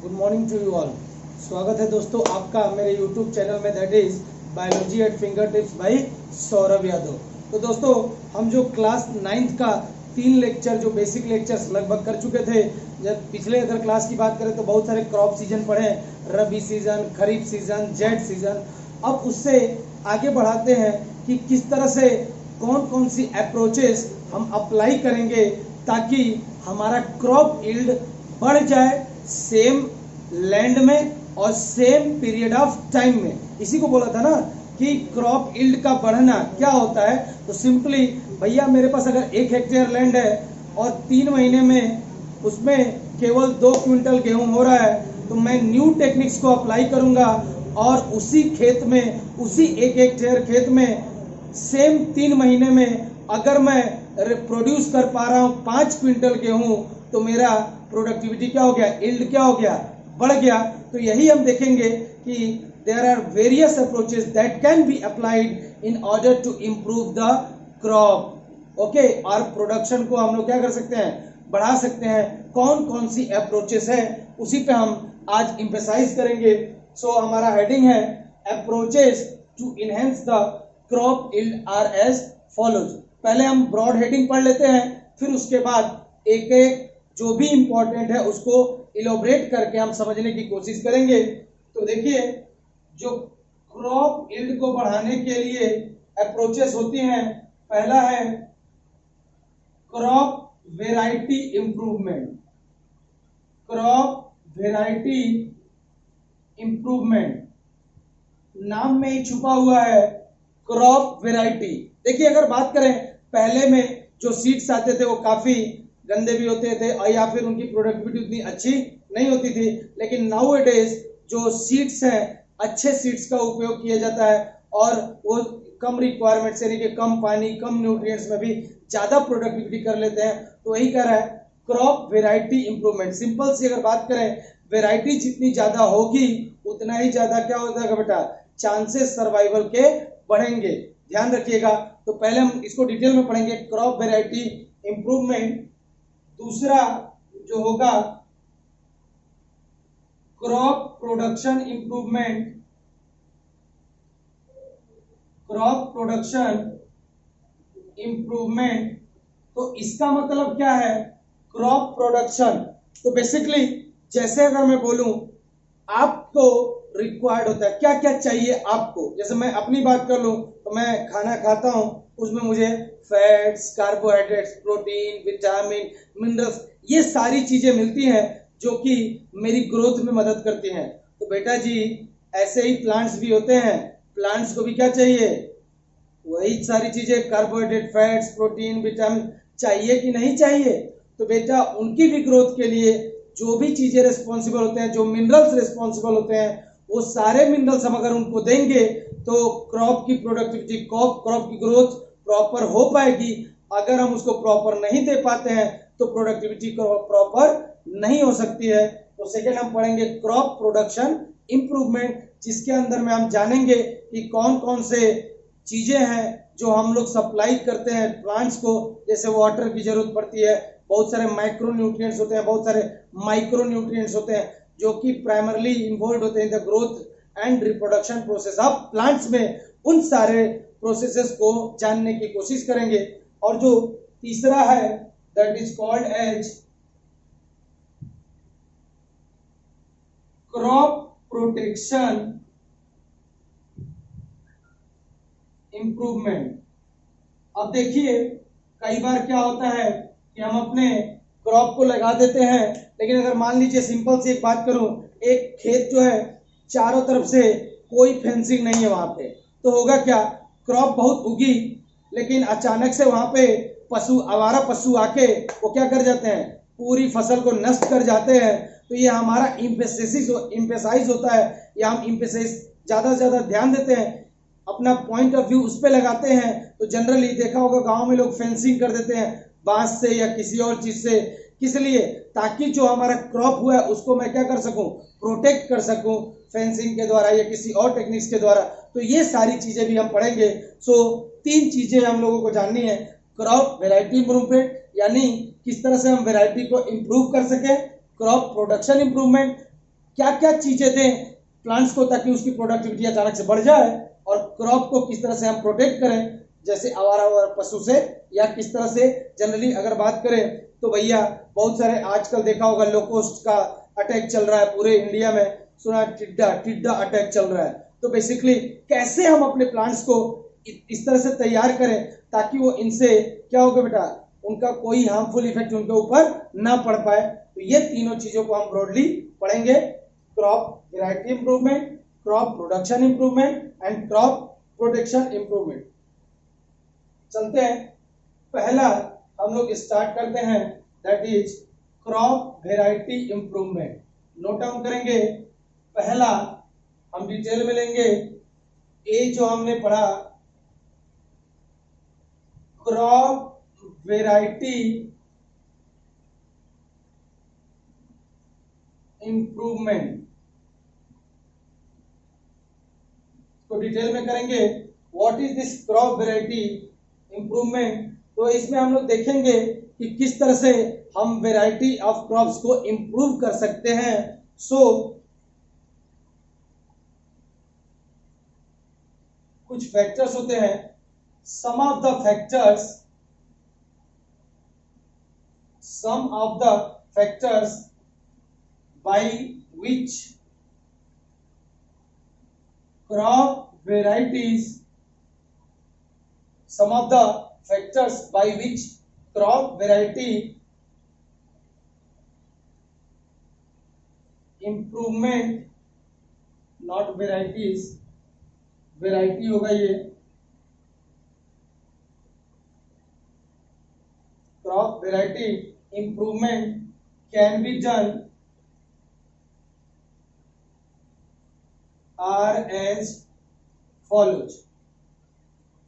Good morning to you all. स्वागत है दोस्तों आपका मेरे यूट्यूब चैनल में, that is biology at finger tips by Saurabh Yadav. तो दोस्तों हम जो क्लास 9th का 3 लेक्चर जो बेसिक लेक्चर्स लगभग कर चुके थे। जब पिछले अगर क्लास की बात करें तो बहुत सारे क्रॉप सीजन पढ़े, रबी सीजन, खरीफ सीजन, जेट सीजन। अब उससे आगे बढ़ाते हैं कि किस तरह से कौन कौन सी अप्रोचेस हम अप्लाई करेंगे ताकि हमारा क्रॉप यील्ड बढ़ जाए सेम लैंड में और सेम पीरियड ऑफ टाइम में। इसी को बोला था ना कि क्रॉप यील्ड का बढ़ना क्या होता है। तो सिंपली भैया मेरे पास अगर 1 हेक्टेयर लैंड है और 3 महीने में उसमें केवल 2 क्विंटल गेहूं हो रहा है, तो मैं न्यू टेक्निक्स को अप्लाई करूंगा और उसी खेत में, उसी 1 हेक्टेयर खेत में सेम 3 महीने में अगर मैं प्रोड्यूस कर पा रहा हूं 5 क्विंटल गेहूं, तो मेरा प्रोडक्टिविटी क्या हो गया, यील्ड क्या हो गया, बढ़ गया। तो यही हम देखेंगे कि there are various approaches that can be applied in order to improve the crop. Okay, और प्रोडक्शन को हम लोग क्या कर सकते हैं, बढ़ा सकते हैं। कौन कौन सी अप्रोचेस है उसी पे हम आज एम्फसाइज करेंगे। सो हमारा हेडिंग है approaches to enhance the crop yield are as follows. पहले हम ब्रॉड हेडिंग पढ़ लेते हैं, फिर उसके बाद एक एक जो भी इंपॉर्टेंट है उसको इलोबरेट करके हम समझने की कोशिश करेंगे। तो देखिए, जो क्रॉप यील्ड को बढ़ाने के लिए अप्रोचेस होती हैं, पहला है crop variety improvement. Crop variety improvement नाम में ही छुपा हुआ है क्रॉप वेराइटी। देखिए, अगर बात करें पहले में जो सीड्स आते थे वो काफी गंदे भी होते थे और या फिर उनकी प्रोडक्टिविटी उतनी अच्छी नहीं होती थी, लेकिन नाउ इट इज जो सीड्स हैं, अच्छे सीड्स का उपयोग किया जाता है और वो कम रिक्वायरमेंट्स यानी कि कम पानी, कम न्यूट्रिएंट्स में भी ज्यादा प्रोडक्टिविटी कर लेते हैं। तो वही कह रहा है क्रॉप वेराइटी इंप्रूवमेंट। सिंपल सी अगर बात करें, वेराइटी जितनी ज्यादा होगी उतना ही ज्यादा क्या होता है बेटा, चांसेस सर्वाइवल के बढ़ेंगे। ध्यान रखिएगा। तो पहले हम इसको डिटेल में पढ़ेंगे, क्रॉप वेराइटी इंप्रूवमेंट। दूसरा जो होगा crop production improvement. Crop production improvement, तो इसका मतलब क्या है, क्रॉप प्रोडक्शन। तो बेसिकली जैसे अगर मैं बोलूं, आपको रिक्वायर्ड होता है, क्या क्या चाहिए आपको। जैसे मैं अपनी बात कर लूं तो मैं खाना खाता हूं, उसमें मुझे fats, carbohydrates, protein, vitamin, minerals, ये सारी चीजें मिलती हैं जो कि मेरी ग्रोथ में मदद करती हैं। तो बेटा जी ऐसे ही प्लांट्स भी होते हैं, प्लांट्स को भी क्या चाहिए, वही सारी चीजें, कार्बोहाइड्रेट, फैट्स, प्रोटीन, विटामिन चाहिए कि नहीं चाहिए। तो बेटा उनकी भी ग्रोथ के लिए जो भी चीजें रिस्पॉन्सिबल होते हैं, जो मिनरल्स रिस्पॉन्सिबल होते हैं, वो सारे मिनरल्स हम अगर उनको देंगे तो क्रॉप की प्रोडक्टिविटी, क्रॉप की ग्रोथ प्रॉपर हो पाएगी। अगर हम उसको प्रॉपर नहीं दे पाते हैं तो प्रोडक्टिविटी प्रॉपर नहीं हो सकती है। तो सेकेंड हम पढ़ेंगे क्रॉप प्रोडक्शन इंप्रूवमेंट, जिसके अंदर में हम जानेंगे कि कौन कौन से चीजें हैं जो हम लोग सप्लाई करते हैं प्लांट्स को। जैसे वाटर की जरूरत पड़ती है, बहुत सारे माइक्रो न्यूट्रिएंट्स होते हैं, बहुत सारे माइक्रो न्यूट्रिएंट्स होते हैं जो कि प्राइमरली इन्वॉल्व होते हैं in the growth and reproduction process of plants में। उन सारे प्रोसेसेस को जानने की कोशिश करेंगे। और जो तीसरा है that is called as crop protection improvement. अब देखिए, कई बार क्या होता है कि हम अपने क्रॉप को लगा देते हैं, लेकिन अगर मान लीजिए सिंपल सी एक बात करूं, एक खेत जो है चारों तरफ से कोई फेंसिंग नहीं है वहां पे, तो होगा क्या, क्रॉप बहुत उगी लेकिन अचानक से वहां पे आवारा पशु आके वो क्या कर जाते हैं, पूरी फसल को नष्ट कर जाते हैं। तो ये हमारा इम्पेसाइज होता है, या हम इम्पेसाइज ज्यादा से ज्यादा ध्यान देते हैं, अपना पॉइंट ऑफ व्यू उस पर लगाते हैं। तो जनरली देखा होगा गांव में लोग फेंसिंग कर देते हैं बांस से या किसी और चीज से, किस लिए, ताकि जो हमारा क्रॉप हुआ है उसको मैं क्या कर सकूं, प्रोटेक्ट कर सकूं फेंसिंग के द्वारा या किसी और टेक्निक्स के द्वारा। तो ये सारी चीजें भी हम पढ़ेंगे। सो 3 चीजें हम लोगों को जाननी है, क्रॉप वेराइटी इंप्रूवमेंट यानी किस तरह से हम वेराइटी को इंप्रूव कर सके, क्रॉप प्रोडक्शन इंप्रूवमेंट क्या क्या चीजें दें प्लांट्स को ताकि उसकी प्रोडक्टिविटी अचानक से बढ़ जाए, और क्रॉप को किस तरह से हम प्रोटेक्ट करें, जैसे आवारा पशु से, या किस तरह से जनरली अगर बात करें तो भैया बहुत सारे आजकल देखा होगा लोकोस्ट का अटैक चल रहा है पूरे इंडिया में, सुना टिड्डा टिड्डा अटैक चल रहा है। तो बेसिकली कैसे हम अपने प्लांट्स को इस तरह से तैयार करें ताकि वो इनसे क्या होगा बेटा, उनका कोई हार्मफुल इफेक्ट उनके ऊपर ना पड़ पाए। तो ये तीनों चीजों को हम ब्रॉडली पढ़ेंगे, crop variety improvement, crop production improvement and crop protection improvement. चलते हैं, पहला हम लोग स्टार्ट करते हैं, that is crop variety improvement. Note down करेंगे, पहला हम डिटेल में लेंगे, ए जो हमने पढ़ा क्रॉप वेराइटी इंप्रूवमेंट तो डिटेल में करेंगे। What is this crop variety improvement? तो इसमें हम लोग देखेंगे कि किस तरह से हम वेराइटी ऑफ क्रॉप्स को इंप्रूव कर सकते हैं। कुछ फैक्टर्स होते हैं, some of the factors by which crop varieties, some of the factors by which crop variety improvement, not varieties, variety होगा ये, crop variety improvement can be done are as follows।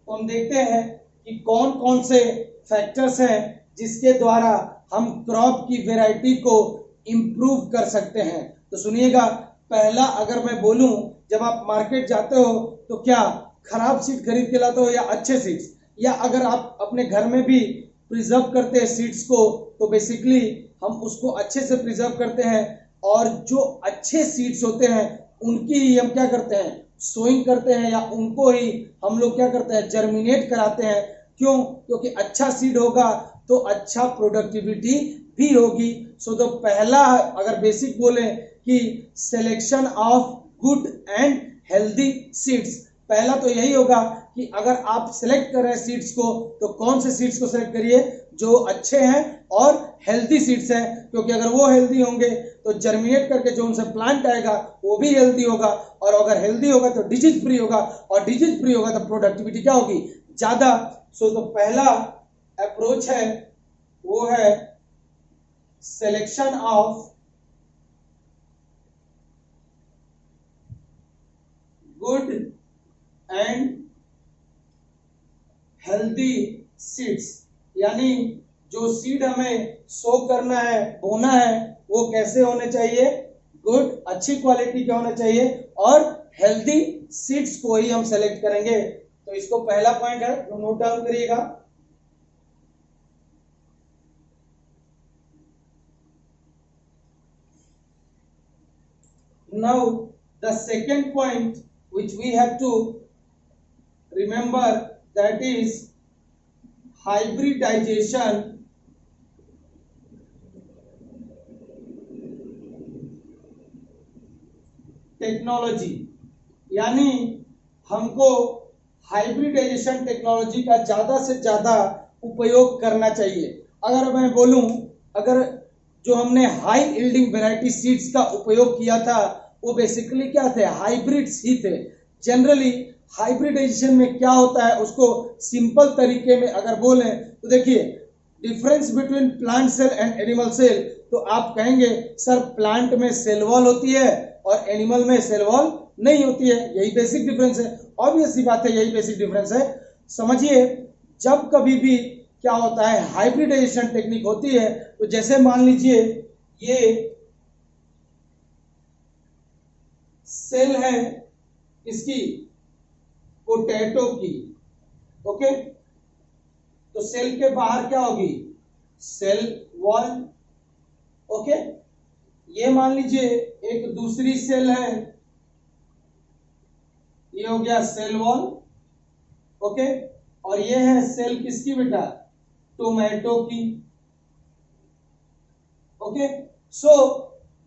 तो हम देखते हैं कि कौन कौन से फैक्टर्स हैं जिसके द्वारा हम क्रॉप की वैरायटी को इंप्रूव कर सकते हैं। तो सुनिएगा, पहला अगर मैं बोलूं, जब आप मार्केट जाते हो तो क्या खराब सीड खरीद के लाते हो या अच्छे सीड्स, या अगर आप अपने घर में भी प्रिजर्व करते हैं सीड्स को, तो बेसिकली हम उसको अच्छे से प्रिजर्व करते हैं, और जो अच्छे सीड्स होते हैं उनकी ही हम क्या करते हैं, सोइंग करते हैं, या उनको ही हम लोग क्या करते हैं, जर्मिनेट कराते हैं। क्यों? क्योंकि अच्छा सीड होगा तो अच्छा प्रोडक्टिविटी भी होगी। तो पहला अगर बेसिक बोले कि selection of good and healthy seeds, पहला तो यही होगा कि अगर आप सिलेक्ट कर रहे हैं सीड्स को, तो कौन से सीड्स को सिलेक्ट करिए, जो अच्छे हैं और हेल्दी सीड्स हैं, क्योंकि अगर वो हेल्दी होंगे तो जर्मिनेट करके जो उनसे प्लांट आएगा वो भी हेल्दी होगा, और अगर हेल्दी होगा तो डिजीज फ्री होगा, और डिजीज फ्री होगा तो प्रोडक्टिविटी क्या होगी, ज्यादा। तो पहला अप्रोच है वो है selection of good and healthy seeds, यानी जो सीड हमें सो करना है, बोना है, वो कैसे होने चाहिए, गुड, अच्छी क्वालिटी के होने चाहिए, और हेल्दी सीड्स को ही हम सेलेक्ट करेंगे। तो इसको पहला पॉइंट है, तो नोट डाउन करिएगा। Now the second point which we have to remember, that is hybridization technology, यानी हमको हाइब्रिडाइजेशन टेक्नोलॉजी का ज्यादा से ज्यादा उपयोग करना चाहिए। अगर मैं बोलूं, अगर जो हमने हाई यील्डिंग वैरायटी सीड्स का उपयोग किया था वो बेसिकली क्या थे, हाइब्रिड्स ही थे। जनरली हाइब्रिडाइजेशन में क्या होता है, उसको सिंपल तरीके में अगर बोलें तो देखिए, difference between plant cell and animal cell, तो आप कहेंगे सर प्लांट में सेल वॉल होती है और एनिमल में सेल वॉल नहीं होती है, यही बेसिक डिफरेंस है। ऑब्वियस सी बात है, यही बेसिक डिफरेंस है। समझिए, जब कभी भी क्या होता है, हाइब्रिडाइजेशन टेक्निक होती है, तो जैसे मान लीजिए ये सेल है इसकी, पोटैटो की, ओके, तो सेल के बाहर क्या होगी, सेल वॉल, ओके, ये मान लीजिए एक दूसरी सेल है, ये हो गया सेल वॉल, ओके। और ये है सेल किसकी बेटा, टोमेटो की, ओके। सो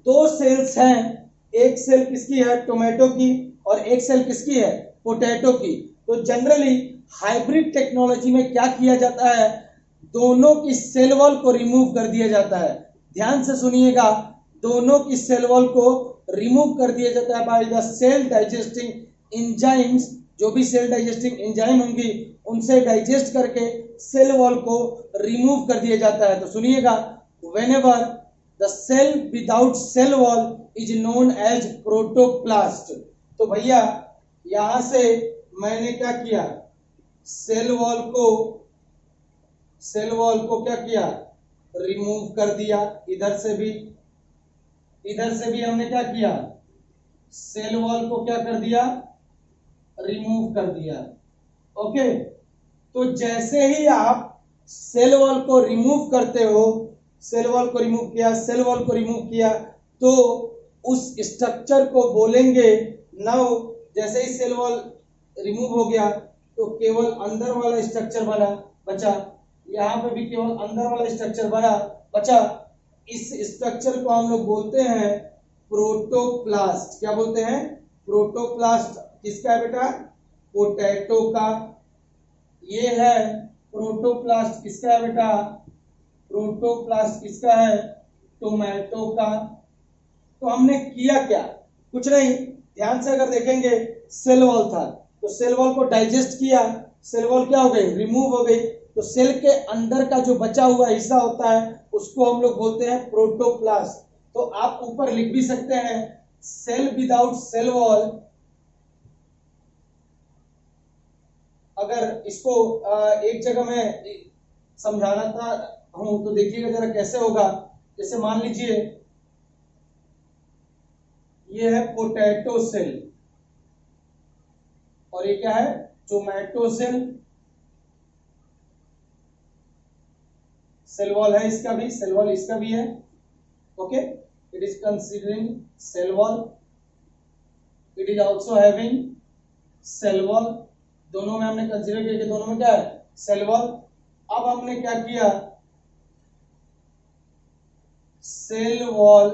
दो सेल्स हैं, एक सेल किसकी है, टोमेटो की, और एक सेल किसकी है, पोटैटो की। तो जनरली हाइब्रिड टेक्नोलॉजी में क्या किया जाता है, दोनों की सेल वॉल को रिमूव कर दिया जाता है। ध्यान से सुनिएगा, दोनों की सेल वॉल को रिमूव कर दिया जाता है by the cell digesting enzymes. जो भी सेल डाइजेस्टिंग एंजाइम होंगी उनसे डाइजेस्ट करके सेल वॉल को रिमूव कर दिया जाता है। तो सुनिएगा, whenever the cell without cell wall is known as protoplast. तो भैया यहां से मैंने क्या किया, सेल वॉल को क्या किया, रिमूव कर दिया। इधर से भी हमने क्या किया, सेल वॉल को क्या कर दिया, रिमूव कर दिया, ओके। तो जैसे ही आप सेल वॉल को रिमूव करते हो, सेल वॉल को रिमूव किया तो उस स्ट्रक्चर को बोलेंगे, नाउ जैसे ही सेल वॉल रिमूव हो गया तो केवल अंदर वाला स्ट्रक्चर बचा, यहाँ पे भी केवल अंदर वाला स्ट्रक्चर बचा। इस स्ट्रक्चर को हम लोग बोलते हैं प्रोटोप्लास्ट। क्या बोलते हैं, प्रोटोप्लास्ट। किसका है बेटा, पोटैटो का। ये है प्रोटोप्लास्ट, किसका है बेटा, प्रोटोप्लास्ट किसका है, टोमेटो का। तो हमने किया क्या, कुछ नहीं, ध्यान से अगर देखेंगे सेल वॉल था तो सेल वॉल को डाइजेस्ट किया, सेल वॉल क्या हो गई, रिमूव हो गई। तो सेल के अंदर का जो बचा हुआ हिस्सा होता है उसको हम लोग बोलते हैं प्रोटोप्लास्ट। तो आप ऊपर लिख भी सकते हैं, सेल विदाउट सेल वॉल। अगर इसको एक जगह में समझाना हूं तो देखिएगा जरा कैसे होगा। जैसे मान लीजिए ये है पोटैटो सेल और ये क्या है, टोमेटो सेल। सेल वॉल है इसका भी, सेल वॉल इसका भी है, okay. It is considering cell wall, it is also having cell wall. दोनों में हमने कंसीडर किया कि दोनों में क्या है, सेल वॉल। अब हमने क्या किया, सेल वॉल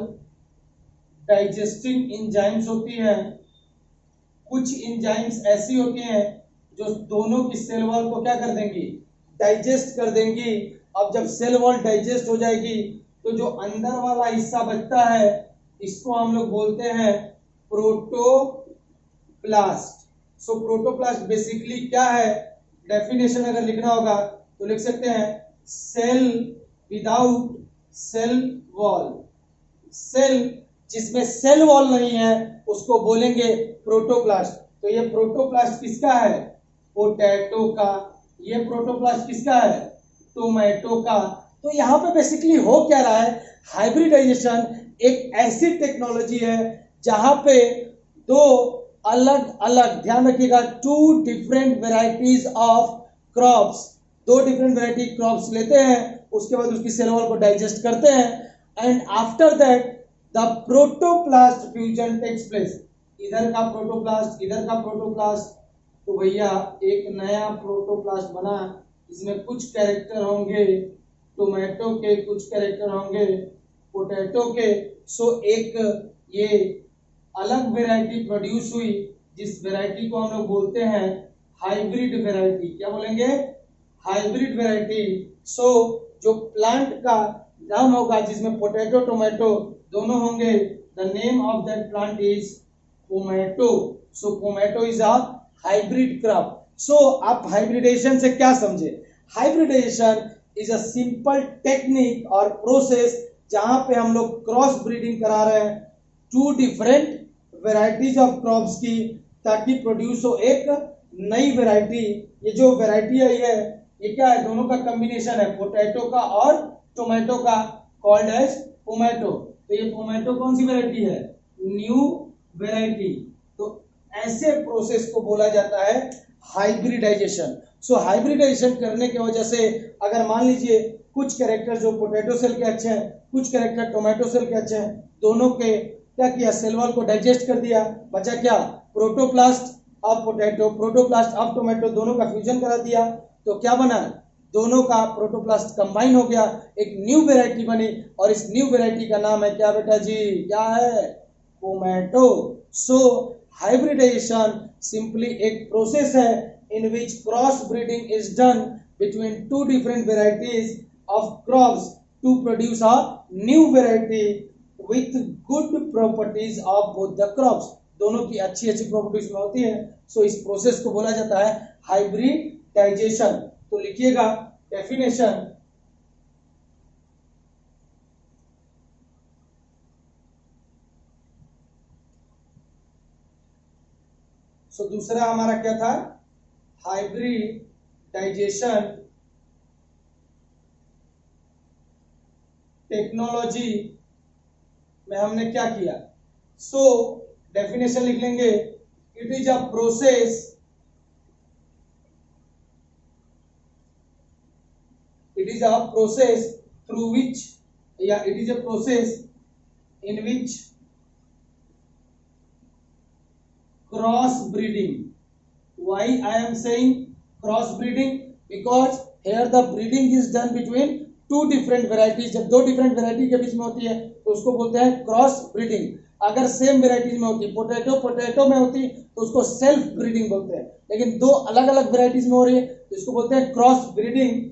डाइजेस्टिंग एंजाइम्स होती हैं, कुछ एंजाइम्स ऐसी होती हैं जो दोनों की सेल वॉल को क्या कर देंगी, डाइजेस्ट कर देंगी। अब जब सेल वॉल डाइजेस्ट हो जाएगी तो जो अंदर वाला हिस्सा बचता है इसको हम लोग बोलते हैं प्रोटोप्लास्ट। सो प्रोटोप्लास्ट बेसिकली क्या है, डेफिनेशन अगर लिखना होगा तो लिख सकते हैं, cell without cell wall. Cell जिसमें सेल वॉल नहीं है उसको बोलेंगे प्रोटोप्लास्ट। तो ये प्रोटोप्लास्ट किसका है, पोटैटो का। ये प्रोटोप्लास्ट किसका है, टोमेटो का। तो यहाँ पे बेसिकली हो क्या रहा है, हाइब्रिडाइजेशन एक ऐसी टेक्नोलॉजी है जहां पे दो अलग अलग, ध्यान रखिएगा, two different varieties of crops, दो डिफरेंट वेराइटी क्रॉप्स लेते हैं, उसके बाद उसकी सेल वॉल को डाइजेस्ट करते हैं and after that the protoplast fusion takes place. इधर का प्रोटोप्लास्ट, इधर का प्रोटोप्लास्ट, तो भैया एक नया प्रोटोप्लास्ट बना, इसमें कुछ कैरेक्टर होंगे टोमेटो के, कुछ कैरेक्टर होंगे पोटैटो के। सो एक ये अलग वैरायटी प्रोड्यूस हुई, जिस वैरायटी को हम लोग बोलते हैं हाइब्रिड वैरायटी। क्या बोलेंगे, हाइब्रिड वैरायटी। सो जो प्लांट का नाम होगा जिसमें पोटैटो टोमेटो दोनों होंगे, the name of that plant is pomato. So pomato is a hybrid crop. So आप हाइब्रिडेशन से क्या समझे, hybridisation is a simple technique और प्रोसेस जहां पे हम लोग क्रॉस ब्रीडिंग करा रहे हैं two different varieties of crops की, ताकि प्रोड्यूस हो एक नई वैरायटी। ये जो वैरायटी है ये क्या है, दोनों का कॉम्बिनेशन है, पोटैटो का और टोमेटो का, कॉल्ड एज पोमेटो। तो ये पोमेटो कौन सी वैरायटी है, न्यू वैरायटी। तो ऐसे प्रोसेस को बोला जाता है हाइब्रिडाइजेशन। सो हाइब्रिडाइजेशन करने की वजह से अगर मान लीजिए कुछ कैरेक्टर जो पोटैटो सेल के अच्छे हैं कुछ कैरेक्टर टोमेटो सेल के अच्छे हैं, दोनों के क्या किया, सेल वॉल को डाइजेस्ट कर दिया, बचा क्या, protoplast of potato, protoplast of tomato, दोनों का फ्यूजन करा दिया, तो क्या बना, दोनों का प्रोटोप्लास्ट कंबाइन हो गया, एक न्यू वेराइटी बनी, और इस न्यू वेराइटी का नाम है क्या बेटा जी, क्या है, पोमैटो। सो हाइब्रिडाइजेशन सिंपली एक प्रोसेस है in which cross breeding is done between two different varieties of crops to produce a new variety with good properties of both the crops, दोनों की अच्छी अच्छी प्रॉपर्टीज में होती है। सो इस प्रोसेस को बोला जाता है हाइब्रिडाइजेशन। तो लिखिएगा डेफिनेशन, सो दूसरा हमारा क्या था, हाइब्रिडाइजेशन टेक्नोलॉजी में हमने क्या किया। सो डेफिनेशन लिख लेंगे, it is a process, it is a process through which, yeah, it is a process in which cross breeding, why I am saying cross breeding, because here the breeding is done between two different varieties, जब दो different variety के बीच में होती है तो उसको बोलते हैं क्रॉस ब्रीडिंग। अगर सेम वेराइटीज में होती, पोटैटो में होती तो उसको सेल्फ ब्रीडिंग बोलते हैं, लेकिन दो अलग अलग वेराइटीज में हो रही है तो इसको बोलते हैं cross breeding.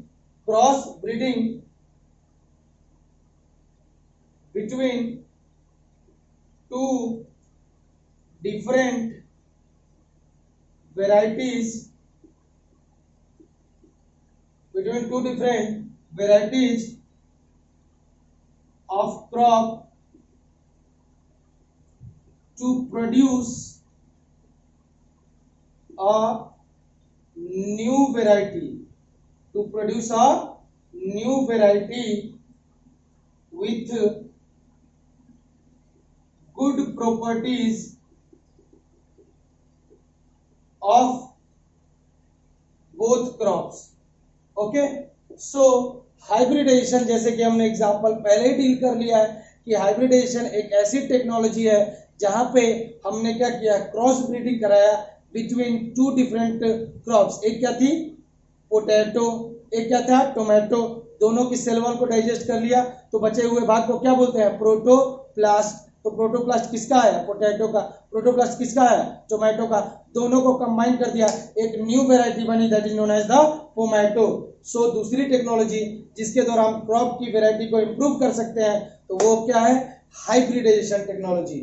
Cross breeding between two different varieties, between two different varieties of crop to produce a new variety, to produce a new variety with good properties of both crops। Okay, so hybridization, जैसे कि हमने example पहले ही deal कर लिया है कि hybridisation एक ऐसी टेक्नोलॉजी है जहां पे हमने क्या किया, क्रॉस ब्रीडिंग कराया बिटवीन टू डिफरेंट क्रॉप्स। एक क्या थी, पोटैटो, एक क्या था, टोमेटो, दोनों की सेल वॉल को डाइजेस्ट कर लिया तो बचे हुए भाग को क्या बोलते हैं, प्रोटोप्लास्ट। तो प्रोटोप्लास्ट किसका है, पोटैटो का, प्रोटोप्लास्ट किसका है, टोमेटो का, दोनों को कंबाइन कर दिया, एक न्यू वेराइटी बनी, that is known as the pomato. So दूसरी टेक्नोलॉजी जिसके द्वारा हम क्रॉप की वेराइटी को इंप्रूव कर सकते हैं तो वो क्या है, हाइब्रिडाइजेशन टेक्नोलॉजी।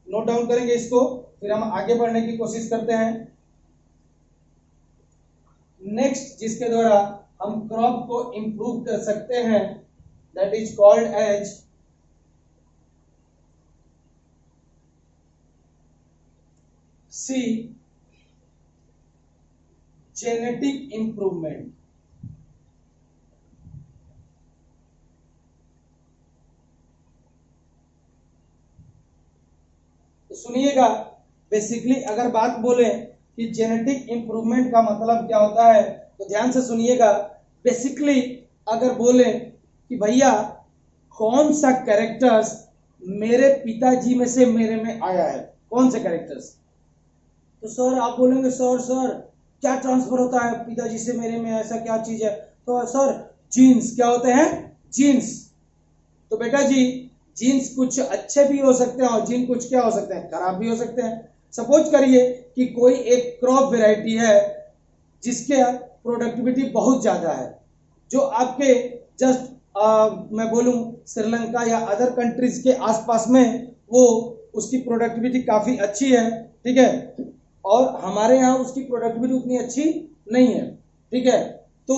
नोट डाउन करेंगे इसको, फिर हम आगे बढ़ने की कोशिश करते हैं। नेक्स्ट जिसके द्वारा हम क्रॉप को इंप्रूव कर सकते हैं दैट इज कॉल्ड एज सी जेनेटिक इंप्रूवमेंट। तो सुनिएगा, बेसिकली अगर बात बोले कि जेनेटिक इंप्रूवमेंट का मतलब क्या होता है तो ध्यान से सुनिएगा। बेसिकली अगर बोले कि भैया कौन सा कैरेक्टर्स मेरे पिताजी में से मेरे में आया है, कौन से कैरेक्टर्स, तो सर आप बोलेंगे सर क्या ट्रांसफर होता है पिताजी से मेरे में, ऐसा क्या चीज है, तो सर जीन्स, क्या होते हैं, जीन्स। तो बेटा जी जीन्स कुछ अच्छे भी हो सकते हैं और जीन कुछ क्या हो सकते हैं, खराब भी हो सकते हैं। सपोज करिए कि कोई एक क्रॉप वेराइटी है जिसके प्रोडक्टिविटी बहुत ज्यादा है, जो आपके जस्ट मैं बोलूं श्रीलंका या अदर कंट्रीज के आसपास में वो उसकी प्रोडक्टिविटी काफी अच्छी है, ठीक है, और हमारे यहाँ उसकी प्रोडक्टिविटी उतनी अच्छी नहीं है, ठीक है। तो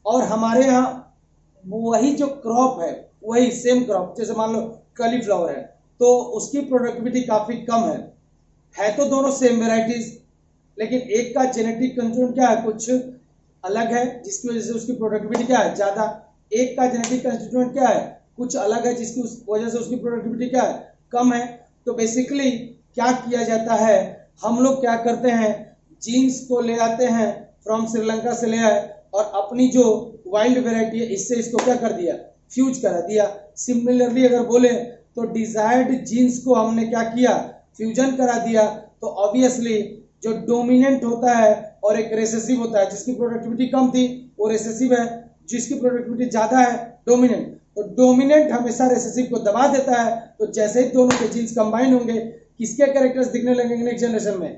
और हमारे यहाँ वही जो क्रॉप है, वही सेम क्रॉप, जैसे मान लो कॉलीफ्लावर है तो उसकी प्रोडक्टिविटी काफी कम है तो दोनों सेम वेराइटीज, लेकिन एक का जेनेटिक कंस्टिट्यूएंट क्या है, कुछ अलग है जिसकी वजह से उसकी प्रोडक्टिविटी क्या है, ज्यादा। एक का जेनेटिक कंस्टिट्यूएंट क्या है, कुछ अलग है जिसकी वजह से उसकी प्रोडक्टिविटी क्या है, कम है। तो बेसिकली क्या किया जाता है, हम लोग क्या करते हैं, जीन्स को ले आते हैं फ्रॉम श्रीलंका से ले आए और अपनी जो वाइल्ड वेराइटी है इससे इसको क्या कर दिया, फ्यूज करा दिया। सिमिलरली अगर बोले तो डिजायर्ड जीन्स को हमने क्या किया, फ्यूजन करा दिया। तो ऑब्वियसली जो डोमिनेंट होता है और एक रेसेसिव होता है, जिसकी प्रोडक्टिविटी कम थी वो रेसेसिव है, जिसकी प्रोडक्टिविटी ज्यादा है डोमिनेंट। तो डोमिनेंट हमेशा रेसेसिव को दबा देता है। तो जैसे ही दोनों के जीन्स कंबाइन होंगे, किसके कैरेक्टर्स दिखने लगेंगे नेक्स्ट जनरेशन में,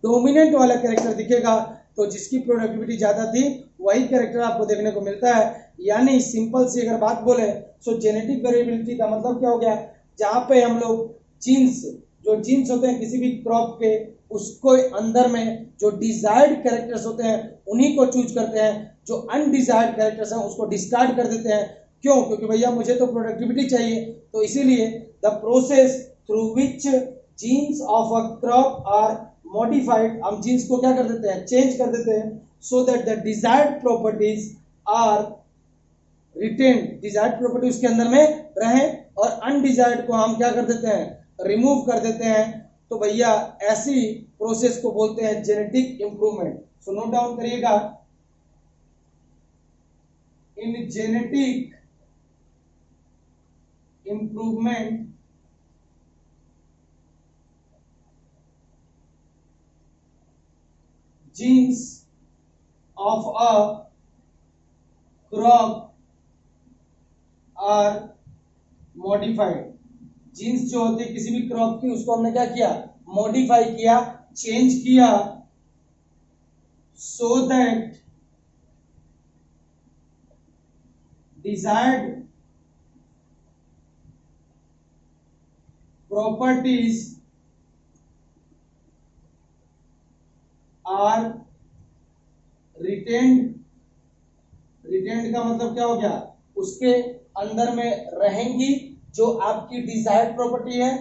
डोमिनेंट वाला कैरेक्टर दिखेगा। तो जिसकी प्रोडक्टिविटी ज्यादा थी वही कैरेक्टर आपको देखने को मिलता है। यानी सिंपल सी अगर बात बोले सो जेनेटिक वेरिएबिलिटी का मतलब क्या हो गया, जहां पे हम लोग जीन्स, जो जीन्स होते हैं किसी भी क्रॉप के, उसको अंदर में जो डिजायर्ड कैरेक्टर्स होते हैं उन्हीं को चूज करते हैं, जो अनडिजायर्ड कैरेक्टर्स हैं उसको डिस्कार्ड कर देते हैं। क्यों? क्योंकि भैया मुझे तो प्रोडक्टिविटी चाहिए। तो इसीलिए the process through which genes of a crop are modified, हम जीन्स को क्या कर देते हैं, चेंज कर देते हैं, so that the desired properties are retained, desired property उसके अंदर में रहे, और अनडिजायर्ड को हम क्या कर देते हैं, रिमूव कर देते हैं। तो भैया ऐसी प्रोसेस को बोलते हैं genetic improvement. So note down करिएगा, in genetic improvement genes of a crop are modified। Genes जो होती है किसी भी क्रॉप की, उसको हमने क्या किया, मॉडिफाई किया, चेंज किया, so that desired properties are retained. Retained का मतलब क्या हो गया, उसके अंदर में रहेंगी जो आपकी डिजायर्ड प्रॉपर्टी है,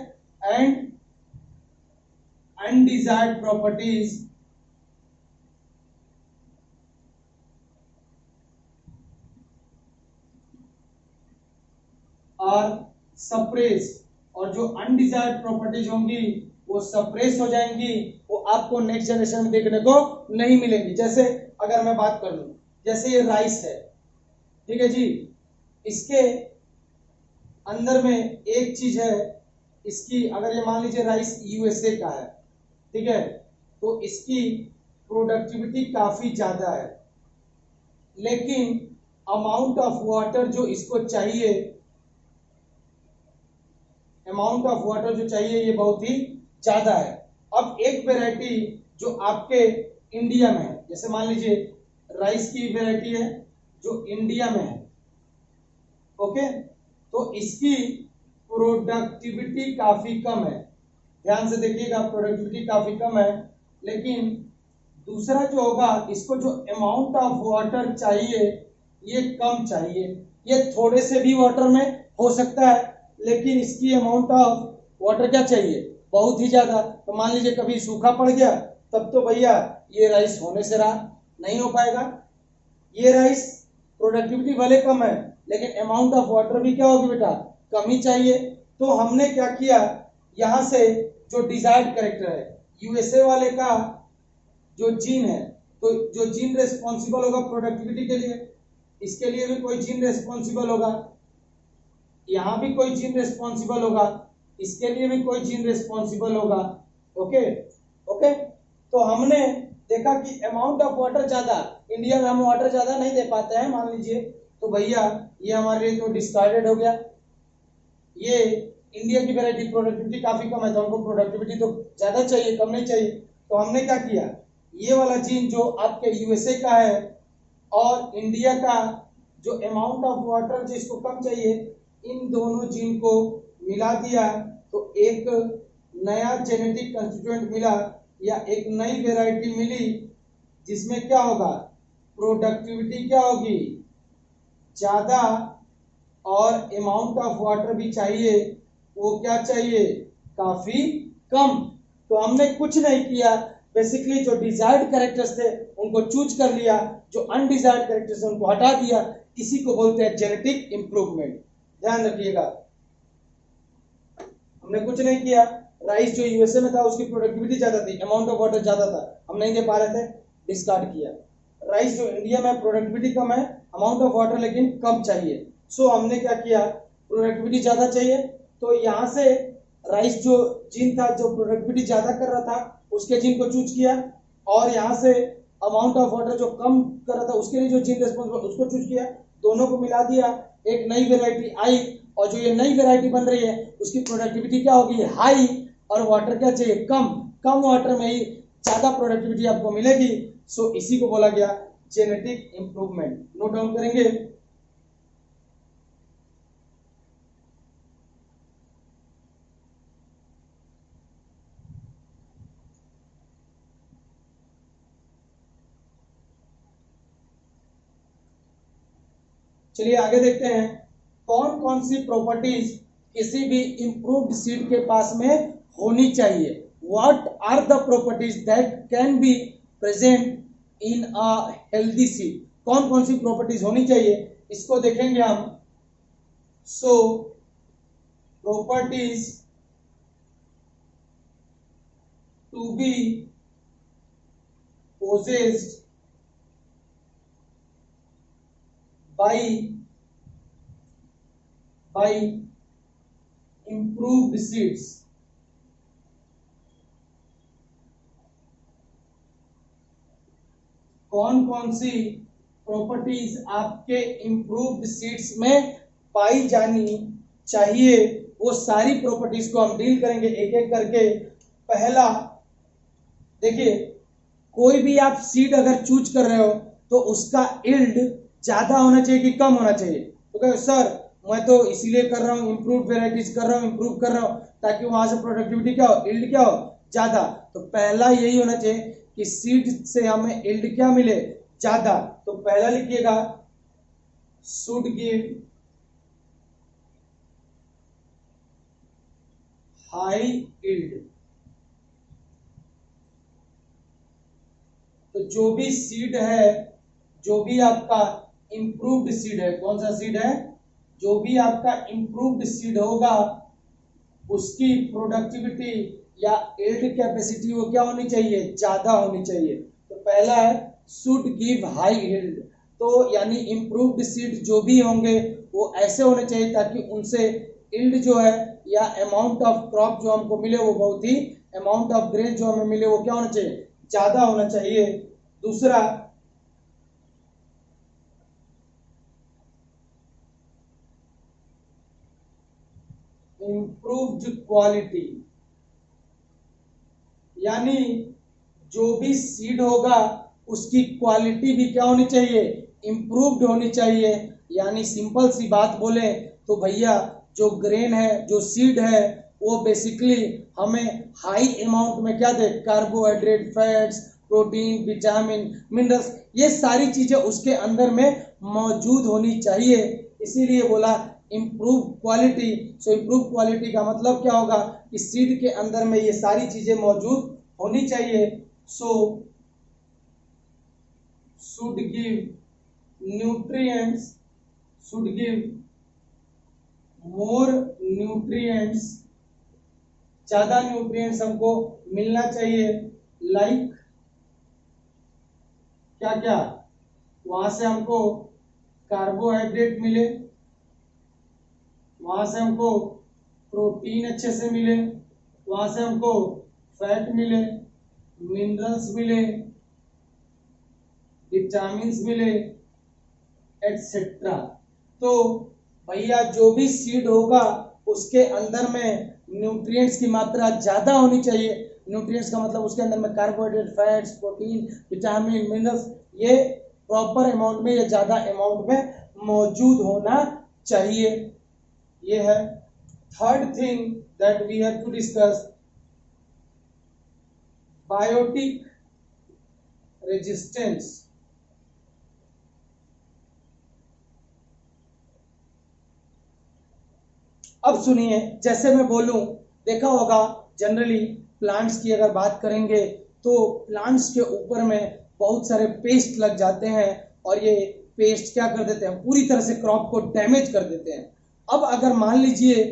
and undesired properties are suppress, और जो अनडिजायर्ड प्रॉपर्टीज होंगी वो सप्रेस हो जाएंगी, वो आपको नेक्स्ट जनरेशन में देखने को नहीं मिलेंगी। जैसे अगर मैं बात कर लूं, जैसे ये राइस है, ठीक है जी, इसके अंदर में एक चीज है, इसकी अगर ये मान लीजिए राइस यूएसए का है, ठीक है, तो इसकी प्रोडक्टिविटी काफी ज्यादा है, लेकिन अमाउंट ऑफ वाटर जो इसको चाहिए, अमाउंट ऑफ वाटर जो चाहिए ये बहुत ही ज्यादा है। अब एक वेराइटी जो आपके इंडिया में है, जैसे मान लीजिए राइस की वेराइटी है जो इंडिया में है, ओके, तो इसकी प्रोडक्टिविटी काफी कम है, ध्यान से देखिएगा, प्रोडक्टिविटी काफी कम है। लेकिन दूसरा जो होगा, इसको जो अमाउंट ऑफ वाटर चाहिए ये कम चाहिए, ये थोड़े से भी वाटर में हो सकता है, लेकिन इसकी अमाउंट ऑफ वाटर क्या चाहिए, बहुत ही ज्यादा। तो मान लीजिए कभी सूखा पड़ गया, तब तो भैया ये राइस होने से रहा नहीं हो पाएगा। ये राइस प्रोडक्टिविटी भले कम है, लेकिन अमाउंट ऑफ वाटर भी क्या होगी बेटा, कम ही चाहिए। तो हमने क्या किया, यहां से जो डिजायर्ड कैरेक्टर है यूएसए वाले का जो जीन है, तो जो जीन रेस्पॉन्सिबल होगा प्रोडक्टिविटी के लिए, इसके लिए भी कोई जीन रेस्पॉन्सिबल होगा, यहां भी कोई जीन रेस्पॉन्सिबल होगा, इसके लिए भी कोई जीन रेस्पॉन्सिबल होगा, ओके ओके। तो हमने देखा कि अमाउंट ऑफ वाटर ज्यादा, इंडिया में हम वाटर ज्यादा नहीं दे पाते हैं मान लीजिए, तो भैया ये हमारे लिए तो डिस्कार्डेड हो गया। ये इंडिया की वैरायटी प्रोडक्टिविटी काफी कम है, तो हमको प्रोडक्टिविटी तो ज्यादा चाहिए, कम नहीं चाहिए। तो हमने क्या किया, ये वाला जीन जो आपके यूएसए का है और इंडिया का जो अमाउंट ऑफ वाटर जिसको कम चाहिए, इन दोनों जीन को मिला दिया, तो एक नया जेनेटिक कंस्टिट्यूएंट मिला, या एक नई वैरायटी मिली, जिसमें क्या होगा, प्रोडक्टिविटी क्या होगी, ज्यादा, और अमाउंट ऑफ वाटर भी चाहिए, वो क्या चाहिए, काफी कम। तो हमने कुछ नहीं किया, बेसिकली जो डिजायर्ड कैरेक्टर्स थे उनको चूज कर लिया, जो अनडिजायर्ड कैरेक्टर्स थे उनको हटा दिया, इसी को बोलते हैं जेनेटिक इंप्रूवमेंट। ध्यान रखिएगा, हमने कुछ नहीं किया, राइस जो यूएसए में था उसकी प्रोडक्टिविटी ज्यादा थी, अमाउंट ऑफ वाटर ज्यादा था, हम नहीं दे पा रहे थे, डिस्कार्ड किया। राइस जो इंडिया में प्रोडक्टिविटी कम है, अमाउंट ऑफ वाटर लेकिन कम चाहिए, सो हमने क्या किया, प्रोडक्टिविटी ज्यादा चाहिए तो यहाँ से राइस जो जीन था जो प्रोडक्टिविटी ज्यादा कर रहा था उसके जीन को चूज किया, और यहाँ से अमाउंट ऑफ वाटर जो कम कर रहा था उसके लिए जो जीन रेस्पॉन्सिबल उसको चूज किया, दोनों को मिला दिया, एक नई वेराइटी आई, और जो ये नई वेराइटी बन रही है उसकी प्रोडक्टिविटी क्या होगी, हाई, और वाटर क्या चाहिए, कम, कम वाटर में ही ज्यादा प्रोडक्टिविटी आपको मिलेगी। सो इसी को बोला गया जेनेटिक इंप्रूवमेंट। नोट डाउन करेंगे। चलिए आगे देखते हैं, कौन कौन सी प्रॉपर्टीज किसी भी इंप्रूव्ड सीड के पास में होनी चाहिए। What are the properties that can be present in a healthy seed. कौन कौन सी प्रॉपर्टीज होनी चाहिए इसको देखेंगे हम। So properties to be possessed by improved seeds। कौन कौन सी प्रॉपर्टीज आपके इंप्रूव्ड सीड्स में पाई जानी चाहिए, वो सारी प्रॉपर्टीज को हम डील करेंगे एक एक करके। पहला देखिए, कोई भी आप सीड अगर चूज कर रहे हो तो उसका इल्ड ज्यादा होना चाहिए कि कम होना चाहिए। तो कहे सर मैं तो इसीलिए कर रहा हूँ, इंप्रूव वेराइटीज कर रहा हूँ, इंप्रूव कर रहा हूँ ताकि वहां से प्रोडक्टिविटी क्या हो, इल्ड क्या हो, ज्यादा। तो पहला यही होना चाहिए कि सीड से हमें इल्ड क्या मिले, ज्यादा। तो पहला लिखिएगा, शुड गिव हाई इल्ड। तो जो भी सीड है, जो भी आपका इंप्रूव्ड सीड है, कौन सा सीड है, जो भी आपका इंप्रूव्ड सीड होगा उसकी प्रोडक्टिविटी या यील्ड कैपेसिटी वो क्या होनी चाहिए, ज्यादा होनी चाहिए। तो पहला है शुड गिव हाई यील्ड। तो यानी इंप्रूव्ड सीड जो भी होंगे वो ऐसे होने चाहिए ताकि उनसे यील्ड जो है या अमाउंट ऑफ क्रॉप जो हमको मिले वो बहुत ही, अमाउंट ऑफ ग्रेन जो हमें मिले वो क्या होना चाहिए, ज्यादा होना चाहिए। दूसरा, इंप्रूव्ड क्वालिटी, यानी जो भी सीड होगा उसकी क्वालिटी भी क्या होनी चाहिए, इंप्रूव्ड होनी चाहिए। यानी सिंपल सी बात बोले तो भैया जो ग्रेन है, जो सीड है, वो बेसिकली हमें हाई अमाउंट में क्या दे, carbohydrate, fats, protein, vitamin, minerals, ये सारी चीजें उसके अंदर में मौजूद होनी चाहिए। इसीलिए बोला इम्प्रूव क्वालिटी। सो इम्प्रूव क्वालिटी का मतलब क्या होगा कि सीड के अंदर में ये सारी चीजें मौजूद होनी चाहिए। So should give nutrients, should give more nutrients, ज्यादा न्यूट्रिएंट्स हमको मिलना चाहिए। लाइक क्या क्या, वहां से हमको कार्बोहाइड्रेट मिले, वहां से हमको प्रोटीन अच्छे से मिले, वहां से हमको फैट मिले, मिनरल्स मिले, विटामिन्स मिले, एटसेट्रा। तो भैया जो भी सीड होगा उसके अंदर में न्यूट्रिएंट्स की मात्रा ज्यादा होनी चाहिए। न्यूट्रिएंट्स का मतलब उसके अंदर में carbohydrate, fats, protein, vitamin, minerals, ये प्रॉपर अमाउंट में या ज्यादा अमाउंट में मौजूद होना चाहिए। ये है third thing that we have to discuss, biotic resistance. अब सुनिए, जैसे मैं बोलूं, देखा होगा जनरली प्लांट्स की अगर बात करेंगे तो प्लांट्स के ऊपर में बहुत सारे पेस्ट लग जाते हैं और ये पेस्ट क्या कर देते हैं, पूरी तरह से क्रॉप को डैमेज कर देते हैं। अब अगर मान लीजिए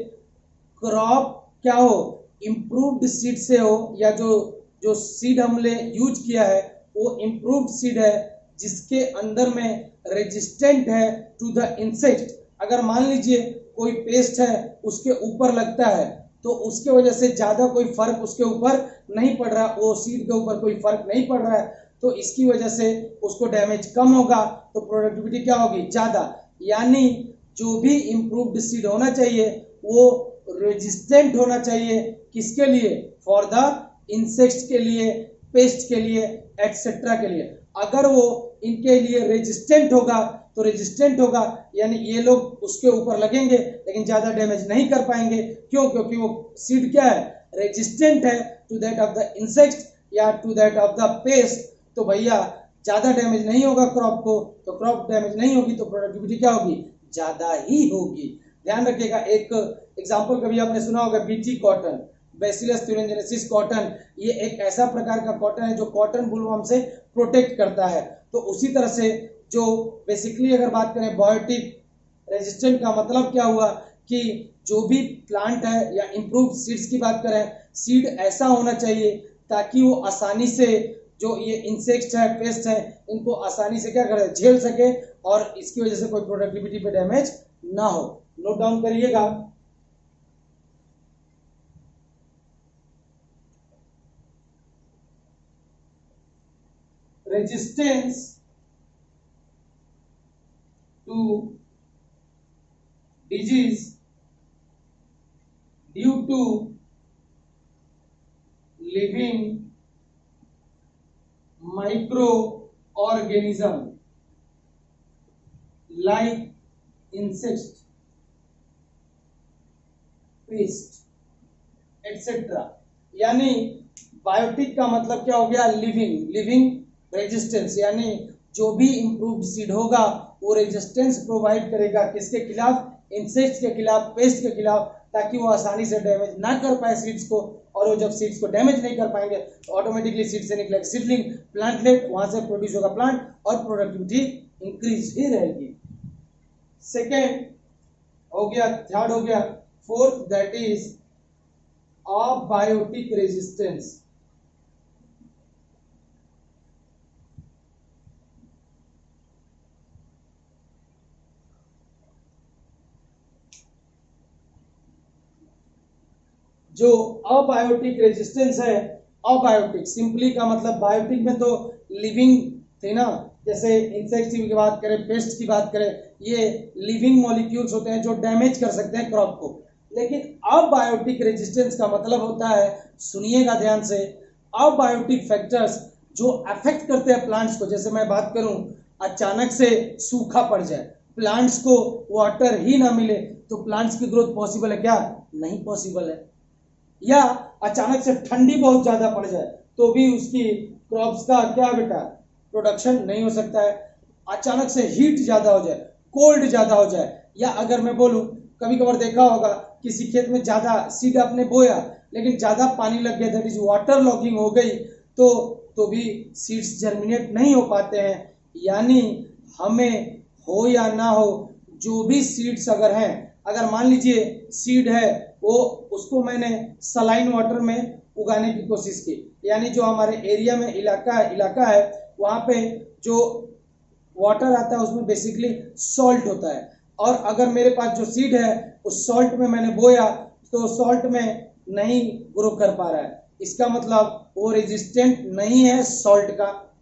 क्रॉप क्या हो, इंप्रूव्ड सीड से हो, या जो जो सीड हमने यूज किया है वो इंप्रूव्ड सीड है जिसके अंदर में रेजिस्टेंट है टू द इंसेक्ट, अगर मान लीजिए कोई पेस्ट है उसके ऊपर लगता है तो उसके वजह से ज्यादा कोई फर्क उसके ऊपर नहीं पड़ रहा, वो सीड के ऊपर कोई फर्क नहीं पड़ रहा है, तो इसकी वजह से उसको डैमेज कम होगा, तो प्रोडक्टिविटी क्या होगी, ज्यादा। यानी जो भी इम्प्रूव्ड सीड होना चाहिए वो रेजिस्टेंट होना चाहिए, किसके लिए, फॉर द इंसेक्ट्स के लिए, पेस्ट के लिए, एटसेट्रा के लिए। अगर वो इनके लिए रेजिस्टेंट होगा तो रेजिस्टेंट होगा यानी ये लोग उसके ऊपर लगेंगे लेकिन ज्यादा डैमेज नहीं कर पाएंगे। क्यों, क्योंकि वो सीड क्या है, रेजिस्टेंट है to that of the insect या to that of the pest. तो भैया ज्यादा डैमेज नहीं होगा क्रॉप को, तो क्रॉप डैमेज नहीं होगी तो प्रोडक्टिविटी क्या होगी, ज्यादा ही होगी। ध्यान रखिएगा, एक एग्जांपल कभी आपने सुना होगा BT cotton, bacillus thuringiensis cotton, ये एक ऐसा प्रकार का कॉटन है जो कॉटन वुलवर्म से प्रोटेक्ट करता है। तो उसी तरह से जो बेसिकली अगर बात करें बायोटिक रेजिस्टेंट का मतलब क्या हुआ कि जो भी प्लांट है या इम्प्रूव सीड्स की बात करें, सीड ऐसा होना चाहिए ताकि वो आसानी से जो ये इंसेक्ट्स है, पेस्ट है, इनको आसानी से क्या करे, झेल सके और इसकी वजह से कोई प्रोडक्टिविटी पे डैमेज ना हो। नोट डाउन करिएगा। Resistance to disease due to living microorganism like insects, pest, etc. यानी बायोटिक का मतलब क्या हो गया, लिविंग रेजिस्टेंस, यानी जो भी इम्प्रूव्ड सीड होगा वो रेजिस्टेंस प्रोवाइड करेगा किसके खिलाफ, इंसेक्ट्स के खिलाफ, पेस्ट के खिलाफ, ताकि वो आसानी से डैमेज ना कर पाए सीड्स को। और वो जब सीड्स को डैमेज नहीं कर पाएंगे तो ऑटोमेटिकली सीड से निकलेगा सीडलिंग, प्लांटलेट, वहां से प्रोड्यूस होगा प्लांट और प्रोडक्टिविटी इंक्रीज ही रहेगी। सेकेंड हो गया, थर्ड हो गया, fourth that is abiotic resistance. जो अबायोटिक रेजिस्टेंस है, अबायोटिक सिंपली का मतलब बायोटिक में तो लिविंग थे ना, जैसे इंसेक्ट्स की बात करें, पेस्ट की बात करें, ये लिविंग मॉलिक्यूल्स होते हैं जो डैमेज कर सकते हैं क्रॉप को। लेकिन अबायोटिक रेजिस्टेंस का मतलब होता है, सुनिएगा ध्यान से, अबायोटिक फैक्टर्स जो अफेक्ट करते हैं प्लांट्स को। जैसे मैं बात करूं, अचानक से सूखा पड़ जाए, प्लांट्स को वाटर ही ना मिले, तो प्लांट्स की ग्रोथ पॉसिबल है क्या, नहीं पॉसिबल है। या अचानक से ठंडी बहुत ज्यादा पड़ जाए तो भी उसकी क्रॉप्स का क्या बेटा, प्रोडक्शन नहीं हो सकता है। अचानक से हीट ज्यादा हो जाए, कोल्ड ज्यादा हो जाए, या अगर मैं बोलूं, कभी कभार देखा होगा किसी खेत में ज्यादा सीड आपने बोया लेकिन ज्यादा पानी लग गया, दैट इज वाटर लॉगिंग हो गई, तो भी सीड्स जर्मिनेट नहीं हो पाते हैं। यानी हमें हो या ना हो, जो भी सीड्स अगर हैं, अगर मान लीजिए सीड है वो, उसको मैंने सलाइन वाटर में उगाने की कोशिश की, यानी जो हमारे एरिया में इलाका है वहां पे जो वाटर आता है उसमें बेसिकली सॉल्ट होता है, और अगर मेरे पास जो सीड है उस सॉल्ट में मैंने बोया तो सॉल्ट में नहीं ग्रो कर पा रहा है, इसका मतलब वो रेजिस्टेंट नहीं है सॉल्ट का।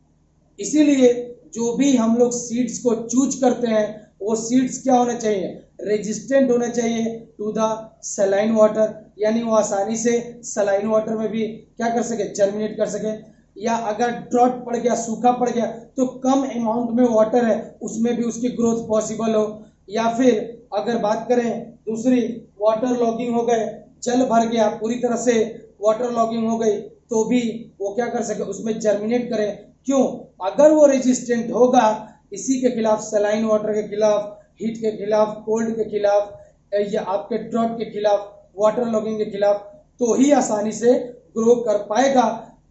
इसीलिए जो भी हम लोग सीड्स को चूज करते हैं वो सीड्स क्या होना चाहिए, रेजिस्टेंट होना चाहिए टू द सलाइन वाटर, यानी वो आसानी से सलाइन वाटर में भी क्या कर सके, जर्मिनेट कर सके। या अगर ड्रॉट पड़ गया, सूखा पड़ गया, तो कम अमाउंट में वाटर है उसमें भी उसकी ग्रोथ पॉसिबल हो। या फिर अगर बात करें दूसरी, वाटर लॉगिंग हो गए, जल भर गया पूरी तरह से, वाटर लॉगिंग हो गई, तो भी वो क्या कर सके, उसमें जर्मिनेट करे। क्यों, अगर वो रेजिस्टेंट होगा इसी के खिलाफ, सलाइन वाटर के खिलाफ, हीट के खिलाफ, कोल्ड के खिलाफ, या आपके ड्रॉट के खिलाफ, वाटर लॉगिंग के खिलाफ, तो ही आसानी से ग्रो कर पाएगा।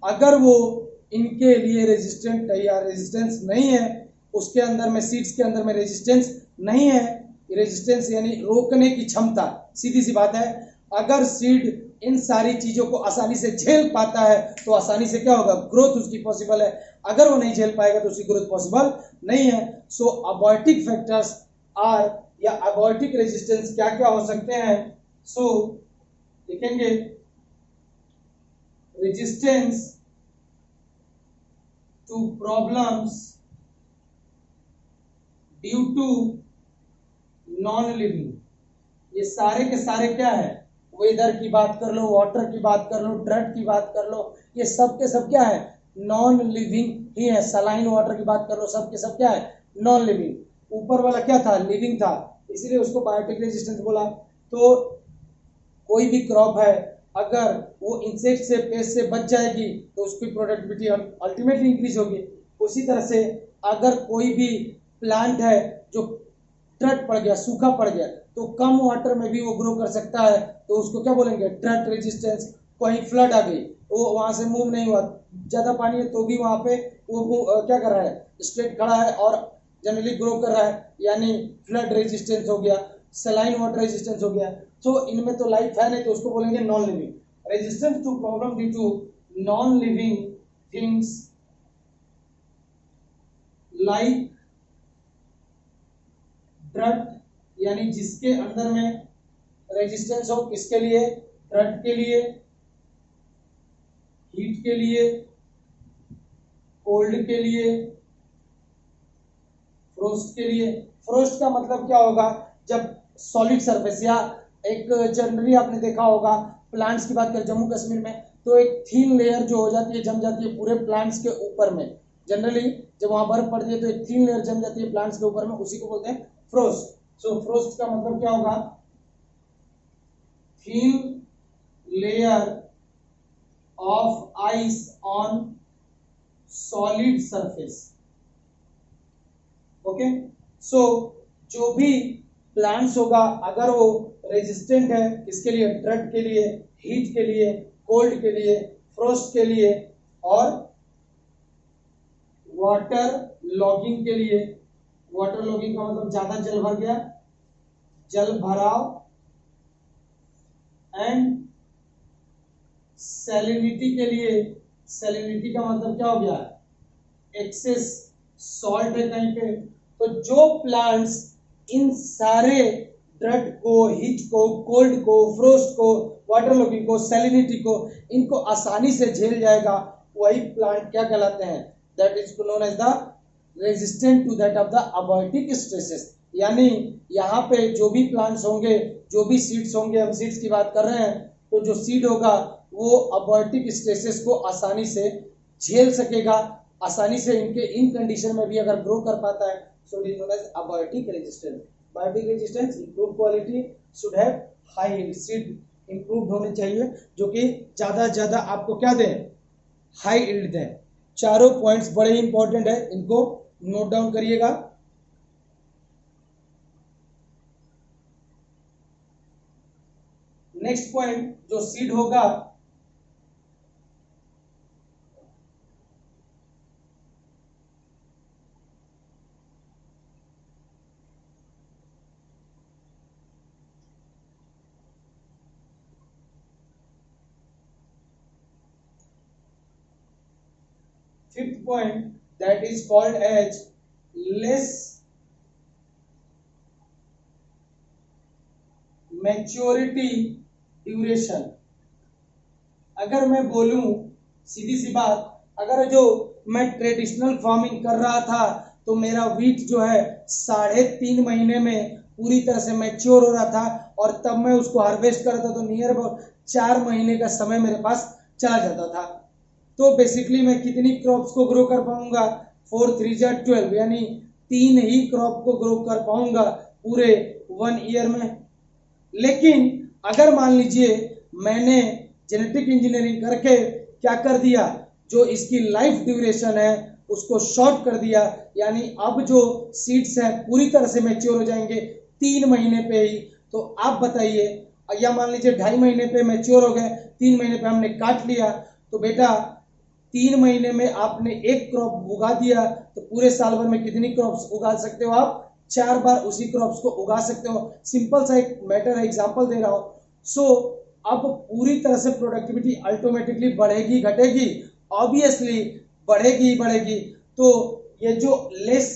अगर वो इनके लिए रेजिस्टेंट या रेजिस्टेंस नहीं है, उसके अंदर में, सीड्स के अंदर में रेजिस्टेंस नहीं है, रेजिस्टेंस यानी रोकने की क्षमता, सीधी सी बात है, अगर सीड इन सारी चीजों को आसानी से झेल पाता है तो आसानी से क्या होगा, ग्रोथ उसकी पॉसिबल है। अगर वो नहीं झेल पाएगा तो उसकी ग्रोथ पॉसिबल नहीं है। सो अबायोटिक फैक्टर्स आर या अबॉर्टिक रेजिस्टेंस क्या क्या हो सकते हैं। सो लिखेंगे resistance to problems due to non living. ये सारे के सारे क्या है, वेदर की बात कर लो, वाटर की बात कर लो, ड्रट की बात कर लो, ये सब के सब क्या है, नॉन लिविंग ही है। सलाइन वाटर की बात कर लो, सब के सब क्या है, नॉन लिविंग। ऊपर वाला क्या था, लिविंग था, इसीलिए उसको बायोटिक रेजिस्टेंस बोला। तो कोई भी क्रॉप है अगर वो इंसेक्ट से, पेस्ट से बच जाएगी तो उसकी प्रोडक्टिविटी अल्टीमेटली इंक्रीज होगी। उसी तरह से अगर कोई भी प्लांट है जो ड्रट पड़ गया, सूखा पड़ गया, तो कम वाटर में भी वो ग्रो कर सकता है, तो उसको क्या बोलेंगे, ड्रट रेजिस्टेंस। कहीं फ्लड आ गई, वो वहां से मूव नहीं हुआ, ज्यादा पानी है तो भी वहां पे वो क्या कर रहा है, स्ट्रेट खड़ा है और जनरली ग्रो कर रहा है, यानी फ्लड रेजिस्टेंस हो गया, सलाइन वाटर रेजिस्टेंस हो गया। तो इनमें तो लाइफ है नहीं, तो उसको बोलेंगे non living. Resistance to problem due to non living things like drought, यानी जिसके अंदर में रेजिस्टेंस हो, किसके लिए, ड्रट के लिए, हीट के लिए, कोल्ड के लिए, फ्रोस्ट के लिए। फ्रोस्ट का मतलब क्या होगा, जब सॉलिड सरफेस या एक जनरली आपने देखा होगा प्लांट्स की बात करें जम्मू कश्मीर में, तो एक थीन लेयर जो हो जाती है, जम जाती है पूरे प्लांट्स के ऊपर में। जनरली जब वहां बर्फ पड़ती है तो एक थीन लेयर जम जाती है प्लांट्स के ऊपर में, उसी को बोलते हैं फ्रोस्ट। सो फ्रोस्ट का मतलब क्या होगा, thin layer of ice on solid surface. Okay, so जो भी प्लांट्स होगा अगर वो रेजिस्टेंट है, किसके लिए, ड्रट के लिए, हीट के लिए, कोल्ड के लिए, फ्रोस्ट के लिए और वाटर लॉगिंग के लिए। वाटर लॉगिंग का मतलब ज्यादा जल भर गया, जल भराव, एंड सैलिनिटी के लिए। सैलिनिटी का मतलब क्या हो गया, एक्सेस सॉल्ट है कहीं पे। तो जो प्लांट्स इन सारे ड्रट को, हीट को, कोल्ड को, फ्रोस्ट को, वाटर लॉगिंग को, सैलिनिटी को, इनको आसानी से झेल जाएगा, वही प्लांट क्या कहलाते हैं, that is known as the resistant to that of the abiotic stresses. यानी यहाँ पे जो भी प्लांट्स होंगे, जो भी सीड्स होंगे, हम सीड्स की बात कर रहे हैं, तो जो सीड होगा वो अबॉर्टिक स्ट्रेसेस को आसानी से झेल सकेगा, आसानी से इनके इन कंडीशन में भी अगर ग्रो कर पाता है। So it is known as abiotic resistance. Biotic resistance, improve quality, should have high yield, seed improve होने चाहिए जो कि ज्यादा आपको क्या दें, हाई यील्ड दें। चारों पॉइंट्स बड़े ही इंपॉर्टेंट है, इनको नोट डाउन करिएगा। नेक्स्ट पॉइंट जो सीड होगा, fifth point that is called as less maturity duration। अगर मैं बोलूं सीधी सी बात, अगर जो मैं ट्रेडिशनल फार्मिंग कर रहा था तो मेरा वीट जो है 3.5 महीने में पूरी तरह से मैच्योर हो रहा था, और तब मैं उसको हार्वेस्ट कर रहा था तो नियर अबाउट 4 महीने का समय मेरे पास चला जाता था। तो बेसिकली मैं कितनी क्रॉप्स को ग्रो कर पाऊंगा, 4 3 जा 12, यानी 3 ही क्रॉप को ग्रो कर पाऊंगा पूरे 1 ईयर में। लेकिन अगर मान लीजिए मैंने जेनेटिक इंजीनियरिंग करके क्या कर दिया, जो इसकी लाइफ ड्यूरेशन है उसको शॉर्ट कर दिया, यानी अब जो सीड्स हैं पूरी तरह से मैच्योर हो जाएंगे 3 महीने पे ही। तो आप बताइए, या मान लीजिए 2.5 महीने पे मैच्योर हो गए, 3 महीने पे हमने काट लिया, तो बेटा 3 महीने में आपने एक क्रॉप उगा दिया, तो पूरे साल भर में कितनी क्रॉप्स उगा सकते हो आप, 4 बार उसी क्रॉप्स को उगा सकते हो। सिंपल सा एक मैटर है, एग्जांपल दे रहा हूं। सो अब पूरी तरह से प्रोडक्टिविटी अल्टीमेटली बढ़ेगी घटेगी, ऑब्वियसली बढ़ेगी ही बढ़ेगी। तो ये जो लेस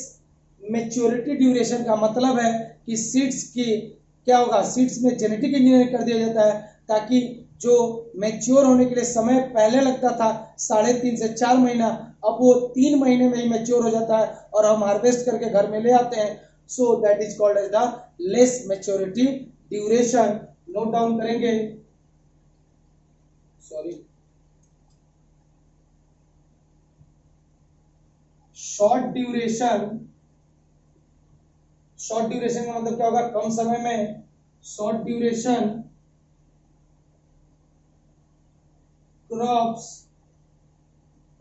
मेच्योरिटी ड्यूरेशन का मतलब है कि सीड्स की क्या होगा, सीड्स में जेनेटिक इंजीनियरिंग कर दिया जाता है ताकि जो मैच्योर होने के लिए समय पहले लगता था 3.5 से 4 महीना, अब वो 3 महीने में ही मैच्योर हो जाता है और हम हार्वेस्ट करके घर में ले आते हैं। So that is called as the less maturity duration. Note down करेंगे, sorry, short duration, short duration का मतलब क्या होगा, कम समय में। Short duration crops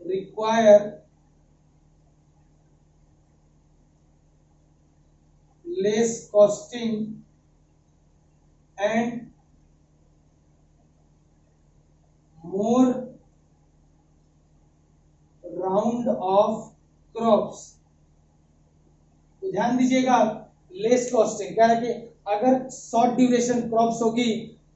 require less costing and more round of crops. तो ध्यान दीजिएगा, लेस कॉस्टिंग क्या है कि अगर शॉर्ट ड्यूरेशन क्रॉप्स होगी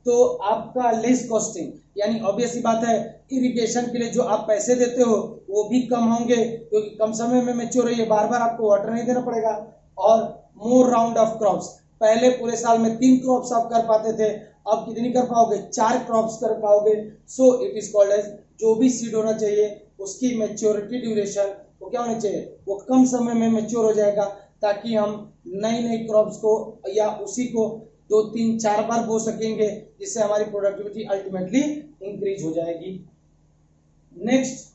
तो आपका लेस कॉस्टिंग, यानी ऑब्वियस सी बात है इरिगेशन के लिए जो आप पैसे देते हो वो भी कम होंगे क्योंकि कम समय में मैच्योर है, बार बार आपको वाटर नहीं देना पड़ेगा। और मोर राउंड ऑफ क्रॉप्स, पहले पूरे साल में 3 क्रॉप्स आप कर पाते थे, अब कितनी कर पाओगे, 4 क्रॉप्स कर पाओगे। So it is called as, जो भी सीड होना चाहिए उसकी मैच्योरिटी ड्यूरेशन वो क्या होनी चाहिए, वो कम समय में मैच्योर हो जाएगा ताकि हम नई नई क्रॉप्स को या उसी को 2 3 4 बार बो सकेंगे, जिससे हमारी प्रोडक्टिविटी अल्टीमेटली इंक्रीज हो जाएगी। Next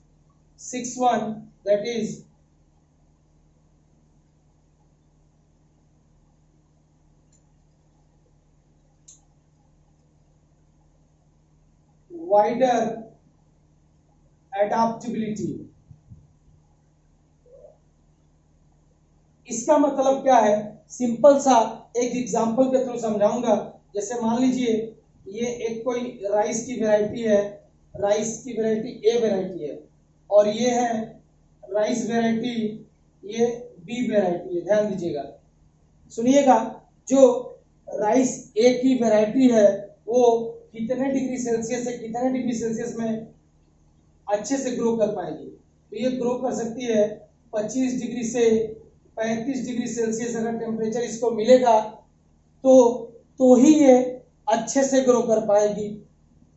6th that is wider adaptability. इसका मतलब क्या है, सिंपल सा एक एग्जांपल के थ्रू समझाऊंगा। जैसे मान लीजिए ये एक कोई राइस की वैरायटी है, राइस की वैरायटी ए वैरायटी है, और ये है राइस वैरायटी, ये बी वैरायटी है। ध्यान दीजिएगा, सुनिएगा, जो राइस ए की वैरायटी है वो कितने डिग्री सेल्सियस से कितने डिग्री सेल्सियस में अच्छे से ग्रो कर पाएगी, तो ये ग्रो कर सकती है 25 डिग्री से 35 डिग्री सेल्सियस। अगर टेम्परेचर इसको मिलेगा तो ही ये अच्छे से ग्रो कर पाएगी।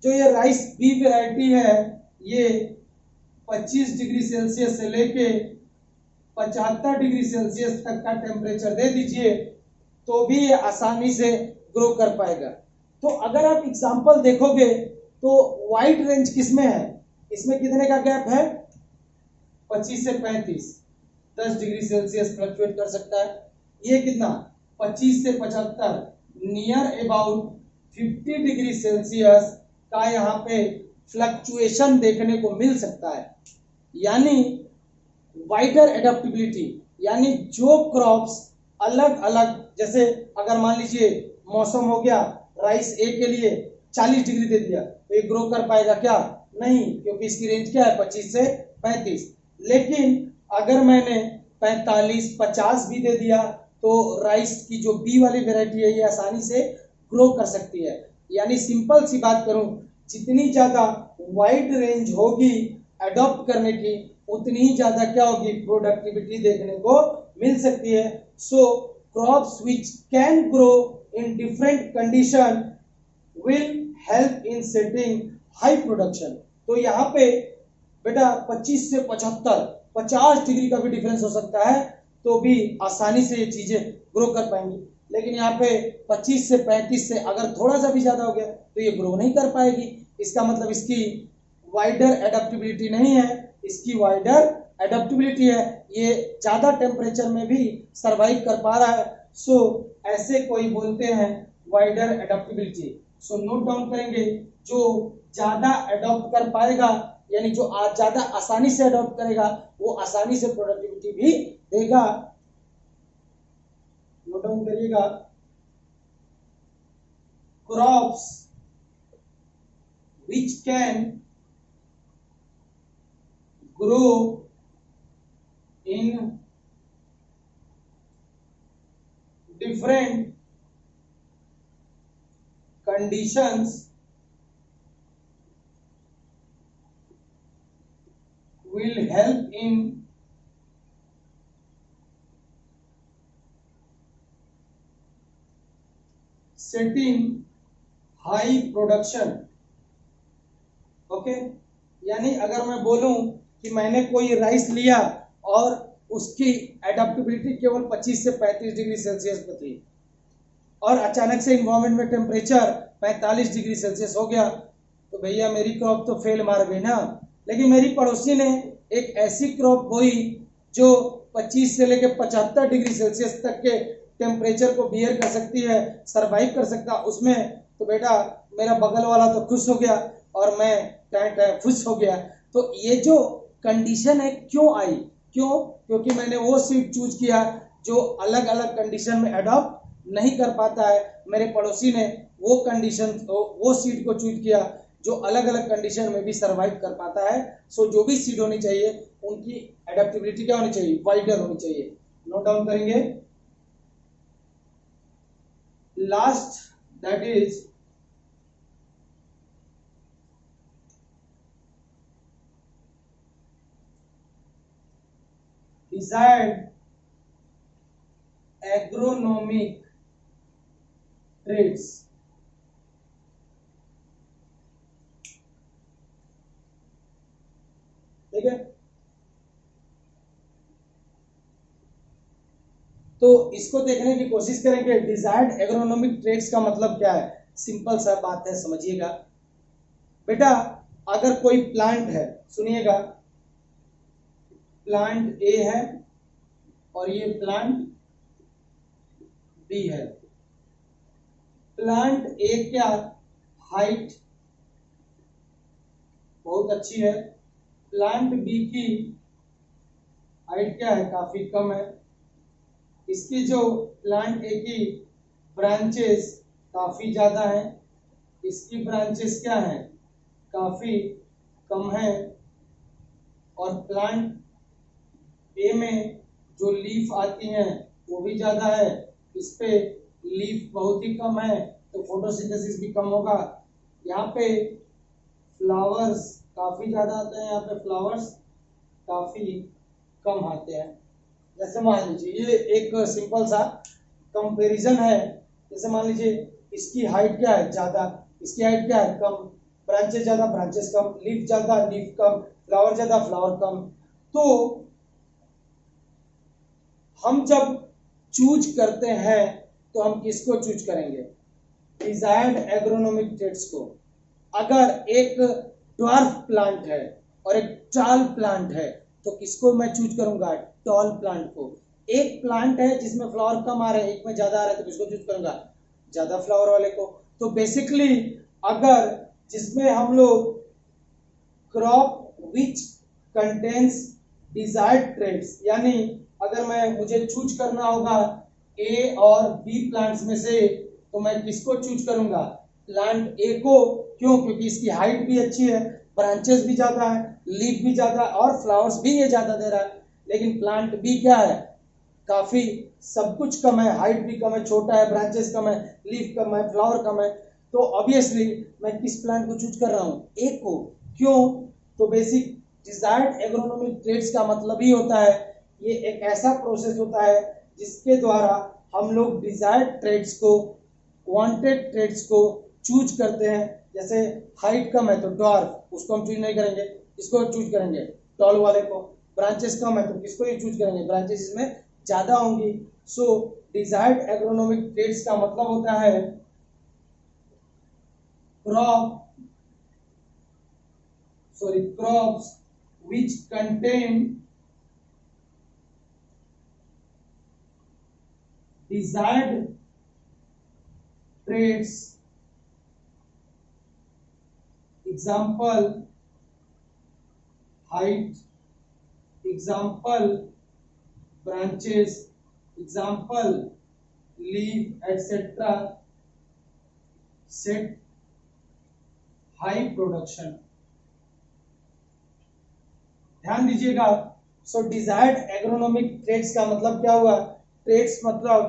जो ये राइस बी वैरायटी है ये 25 डिग्री सेल्सियस से लेके 75 डिग्री सेल्सियस तक का टेम्परेचर दे दीजिए तो भी ये आसानी से ग्रो कर पाएगा। तो अगर आप एग्जांपल देखोगे तो वाइड रेंज किसमें है, इसमें कितने का गैप है, 25 से 35, 10 डिग्री सेल्सियस फ्लक्चुएट कर सकता है। ये कितना, 25 से 75, नियर अबाउट 50 डिग्री सेल्सियस का यहाँ पे फ्लक्चुएशन देखने को मिल सकता है। यानी वाइडर एडेप्टेबिलिटी, यानी जो क्रॉप्स अलग अलग, जैसे अगर मान लीजिए मौसम हो गया राइस ए के लिए 40 डिग्री दे दिया तो ये ग्रो कर पाएगा क्या, नहीं, क्योंकि इसकी रेंज क्या है 25 से 35। लेकिन अगर मैंने 45-50 भी दे दिया तो राइस की जो बी वाली वेराइटी है ये आसानी से ग्रो कर सकती है। यानी सिंपल सी बात करूं, जितनी ज्यादा वाइड रेंज होगी अडॉप्ट करने की उतनी ही ज्यादा क्या होगी, प्रोडक्टिविटी देखने को मिल सकती है। सो crops which can grow in different condition will help in setting high production. तो यहाँ पे बेटा 25 से 75, 50 डिग्री का भी डिफरेंस हो सकता है तो भी आसानी से ये चीजें ग्रो कर पाएंगी। लेकिन यहाँ पे 25 से 35 से अगर थोड़ा सा भी ज्यादा हो गया तो ये ग्रो नहीं कर पाएगी। इसका मतलब इसकी वाइडर एडेप्टेबिलिटी नहीं है, इसकी वाइडर एडेप्टेबिलिटी है, ये ज्यादा टेम्परेचर में भी सरवाइव कर पा रहा है। सो ऐसे कोई बोलते हैं वाइडर एडेप्टेबिलिटी। सो नोट डाउन करेंगे, जो ज्यादा एडॉप्ट कर पाएगा यानी जो ज्यादा आसानी से अडॉप्ट करेगा वो आसानी से प्रोडक्टिविटी भी देगा। नोट डाउन करिएगा, crops which can grow in different conditions will help in setting high production. Okay, यानी अगर मैं बोलूं कि मैंने कोई राइस लिया और उसकी एडाप्टेबिलिटी केवल 25 से 35 डिग्री सेल्सियस पर थी और अचानक से इन्वायरमेंट में टेम्परेचर 45 डिग्री सेल्सियस हो गया, तो भैया मेरी क्रॉप तो फेल मार गई ना। लेकिन मेरी पड़ोसी ने एक ऐसी क्रॉप बोई जो 25 से लेकर 75 डिग्री सेल्सियस तक के टेम्परेचर को बियर कर सकती है, सरवाइव कर सकता उसमें, तो बेटा मेरा बगल वाला तो खुश हो गया और मैं खुश हो गया। तो ये जो कंडीशन है क्यों आई? क्यों? क्योंकि मैंने वो सीड चूज किया जो अलग अलग कंडीशन में अडॉप्ट नहीं कर पाता है। मेरे पड़ोसी ने वो सीड को चूज किया जो अलग अलग कंडीशन में भी सरवाइव कर पाता है। सो जो भी सीड होनी चाहिए उनकी एडेप्टेबिलिटी क्या होनी चाहिए? वाइडर होनी चाहिए। नोट डाउन करेंगे। Last that is desired agronomic traits। ठीक है, तो इसको देखने की कोशिश करेंगे। डिजायर्ड एग्रोनॉमिक ट्रेड्स का मतलब क्या है? सिंपल सा बात है, समझिएगा बेटा। अगर कोई प्लांट है, सुनिएगा, प्लांट ए है और ये प्लांट बी है। प्लांट ए क्या हाइट बहुत अच्छी है, प्लांट बी की हाइट क्या है? काफी कम है। इसकी जो प्लांट ए की ब्रांचेस काफी ज्यादा है, इसकी ब्रांचेस क्या है? काफी कम है। और प्लांट ए में जो लीफ आती हैं वो भी ज्यादा है, इस पे लीफ बहुत ही कम है, तो फोटोसिंथेसिस भी कम होगा। यहाँ पे फ्लावर्स काफी ज्यादा आते हैं, यहाँ पे फ्लावर्स काफी कम आते हैं। जैसे मान लीजिए ये एक सिंपल सा कंपैरिजन है। जैसे मान लीजिए इसकी हाइट क्या है? ज्यादा, इसकी हाइट क्या है? कम, ब्रांचेस ज्यादा, ब्रांचेस कम, लीफ ज्यादा, लीफ कम, फ्लावर ज्यादा, फ्लावर कम। तो हम जब चूज करते हैं तो हम किसको चूज करेंगे? डिजायर्ड एग्रोनॉमिक ट्रेड्स को। अगर एक ड्वार्फ प्लांट है और एक टॉल प्लांट है तो किसको मैं चूज करूंगा? टॉल प्लांट को। एक प्लांट है जिसमें फ्लावर कम आ रहे हैं, एक में ज्यादा आ रहे हैं, तो किसको चूज करूंगा? ज्यादा फ्लावर वाले को। तो बेसिकली अगर जिसमें हम लोग crop which contains desired traits, यानी अगर मुझे चूज करना होगा ए और बी प्लांट्स में से, तो मैं किसको चूज करूंगा? प्लांट ए को। क्यों? क्योंकि इसकी हाइट भी अच्छी है, ब्रांचेस भी ज्यादा है, लीफ भी ज्यादा है और फ्लावर्स भी ये ज्यादा दे रहा है। लेकिन प्लांट बी क्या है? काफी सब कुछ कम है, हाइट भी कम है, छोटा है, ब्रांचेस कम है, लीफ कम है, फ्लावर कम है। तो ऑब्वियसली मैं किस प्लांट को चूज कर रहा हूं? ए को। क्यों? तो बेसिक डिजायर्ड एग्रोनॉमिक ट्रेड्स का मतलब ही होता है, ये एक ऐसा प्रोसेस होता है जिसके द्वारा हम लोग डिजायर्ड ट्रेड्स को, वांटेड ट्रेड्स को चूज करते हैं। जैसे हाइट कम है तो ड्वार्फ, उसको हम चूज नहीं करेंगे, इसको चूज करेंगे टॉल वाले को। ब्रांचेस कम है तो किसको ही चूज करेंगे? ब्रांचेस इसमें ज्यादा होंगी। सो डिजायर्ड एग्रोनॉमिक ट्रेड्स का मतलब होता है crops which contain desired traits। example height, example branches, example leaf, etc. set high production। ध्यान दीजिएगा। सो डिजायर्ड एग्रोनॉमिक ट्रेड्स का मतलब क्या हुआ? ट्रेड्स मतलब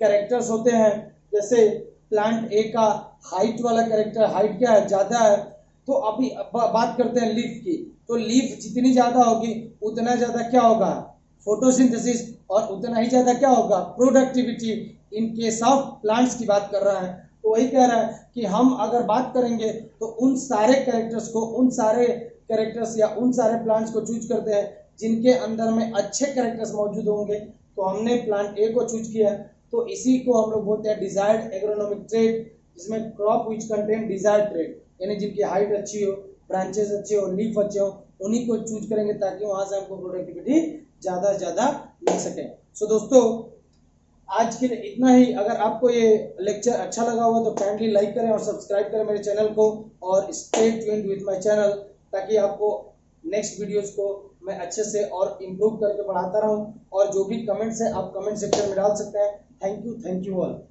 कैरेक्टर्स होते हैं। जैसे प्लांट ए का हाइट वाला कैरेक्टर, हाइट क्या है? ज्यादा है। तो अभी बात करते हैं लीफ की। तो लीफ जितनी ज्यादा होगी उतना ज्यादा क्या होगा? फोटोसिंथेसिस, और उतना ही ज्यादा क्या होगा? Productivity. In case of plants की बात कर रहा है। तो वही कह रहा है कि हम अगर बात करेंगे तो उन सारे कैरेक्टर्स या उन सारे प्लांट्स को चूज करते हैं जिनके अंदर में अच्छे कैरेक्टर्स मौजूद होंगे। तो हमने प्लांट ए को चूज किया, तो इसी को हम लोग बोलते हैं डिजायर्ड एग्रोनॉमिक ट्रेट, जिसमें crop which contain desired trait, यानी जिनकी हाइट अच्छी हो, ब्रांचेस अच्छे हो, लीफ अच्छे हो, उन्हीं को चूज करेंगे ताकि वहां से हमको प्रोडक्टिविटी ज्यादा से ज्यादा मिल सके। सो दोस्तों आज के लिए इतना ही। अगर आपको ये लेक्चर अच्छा लगा हो तो काइंडली लाइक करें और सब्सक्राइब करें मेरे चैनल को, और stay tuned with my channel, ताकि आपको नेक्स्ट वीडियोस को मैं अच्छे से और इम्प्रूव करके बढ़ाता रहूं। और जो भी कमेंट्स है आप कमेंट सेक्शन में डाल सकते हैं। Thank you all.